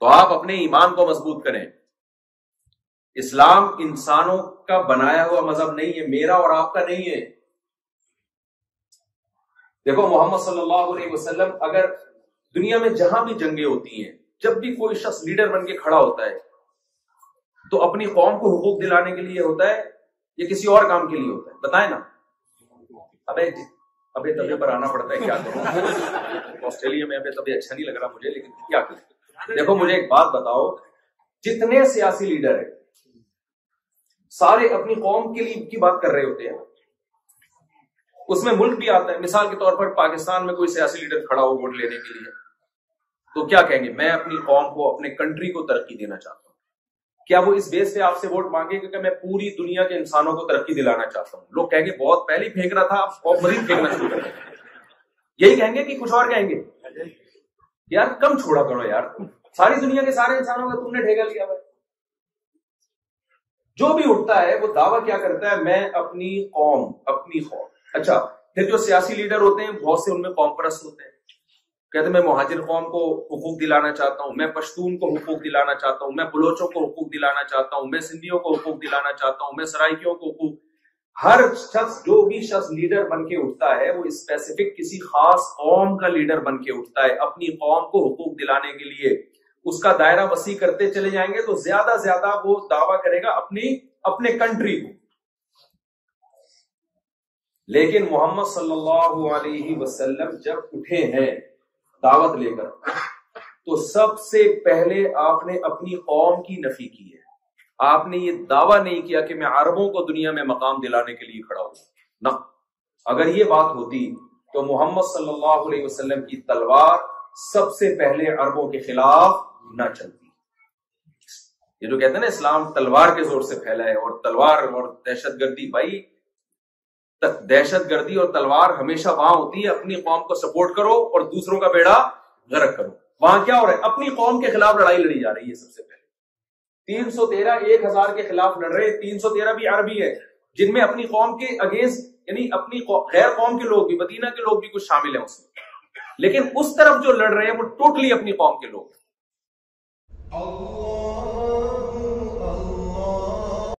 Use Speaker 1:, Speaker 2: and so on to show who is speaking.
Speaker 1: تو آپ اپنے ایمان کو مضبوط کریں. اسلام انسانوں کا بنایا ہوا مذہب نہیں ہے، میرا اور آپ کا نہیں ہے. دیکھو محمد صلی اللہ علیہ وسلم، اگر دنیا میں جہاں بھی جنگیں ہوتی ہیں، جب بھی کوئی شخص لیڈر بن کے کھڑا ہوتا ہے تو اپنی قوم کو حقوق دلانے کے لیے ہوتا ہے یا کسی اور کام کے لیے ہوتا ہے؟ بتائیں نا. ابھی طبیعت پر آنا پڑتا ہے، کیا کروں. آسٹریلیا میں ابھی طبیعت اچھا نہیں لگ رہا مجھے، لیکن کیا کریں. دیکھو مجھے ایک بات بتاؤ، جتنے سیاسی لیڈر ہیں سارے اپنی قوم کے لیے کی بات کر رہے ہوتے ہیں. اس میں ملک بھی آتا ہے. مثال کے طور پر پاکستان میں کوئی سیاسی لیڈر کھڑا ہو ووٹ لینے کے لیے تو کیا کہیں گے؟ میں اپنی قوم کو، اپنے کنٹری کو ترقی دینا چاہتا ہوں. کیا وہ اس بیس پہ آپ سے ووٹ مانگے گا کہ میں پوری دنیا کے انسانوں کو ترقی دلانا چاہتا ہوں؟ لوگ کہیں گے بہت پہلے ہی پھینک رہا تھا اور مزید پھینکنا شروع کر دیں. یہی کہیں گے کہ کچھ اور کہیں گے؟ یار کم چھوڑا کرو یار، ساری دنیا کے سارے انسانوں کا تم نے ٹھیکہ لیا ہوا ہے. جو بھی اٹھتا ہے وہ دعویٰ کیا کرتا ہے؟ میں اپنی قوم، اپنی قوم. اچھا پھر جو سیاسی لیڈر ہوتے ہیں بہت سے ان میں قوم پرست ہوتے ہیں، کہتے ہیں میں مہاجر قوم کو حقوق دلانا چاہتا ہوں، میں پشتون کو حقوق دلانا چاہتا ہوں، میں بلوچوں کو حقوق دلانا چاہتا ہوں، میں سندھیوں کو حقوق دلانا چاہتا ہوں، میں سرائکیوں کو حقوق. ہر شخص، جو بھی شخص لیڈر بن کے اٹھتا ہے وہ اسپیسیفک کسی خاص قوم کا لیڈر بن کے اٹھتا ہے. اپنی قوم کو حقوق دلانے کے لیے اس کا دائرہ وسیع کرتے چلے جائیں گے تو زیادہ زیادہ وہ دعویٰ کرے گا اپنے کنٹری کو. لیکن محمد صلی اللہ علیہ وسلم جب اٹھے ہیں دعوت لے کر تو سب سے پہلے آپ نے اپنی قوم کی نفی کی ہے. آپ نے یہ دعویٰ نہیں کیا کہ میں عربوں کو دنیا میں مقام دلانے کے لیے کھڑا ہوں. نہ، اگر یہ بات ہوتی تو محمد صلی اللہ علیہ وسلم کی تلوار سب سے پہلے عربوں کے خلاف نہ چلتی. یہ جو کہتے ہیں نا اسلام تلوار کے زور سے پھیلا ہے، اور تلوار اور دہشت گردی، بھائی دہشت گردی اور تلوار ہمیشہ وہاں ہوتی ہے اپنی قوم کو سپورٹ کرو اور دوسروں کا بیڑا غرق کرو. وہاں کیا ہو رہا ہے؟ اپنی قوم کے خلاف لڑائی لڑی جا رہی ہے. سب سے پہلے 313 1000 کے خلاف لڑ رہے. 313 بھی عربی ہے جن میں اپنی قوم کے اگینسٹ، یعنی اپنی غیر قوم کے لوگ بھی، مدینہ کے لوگ بھی کچھ شامل ہیں اس میں. لیکن اس طرف جو لڑ رہے ہیں وہ ٹوٹلی اپنی قوم کے لوگ ہیں.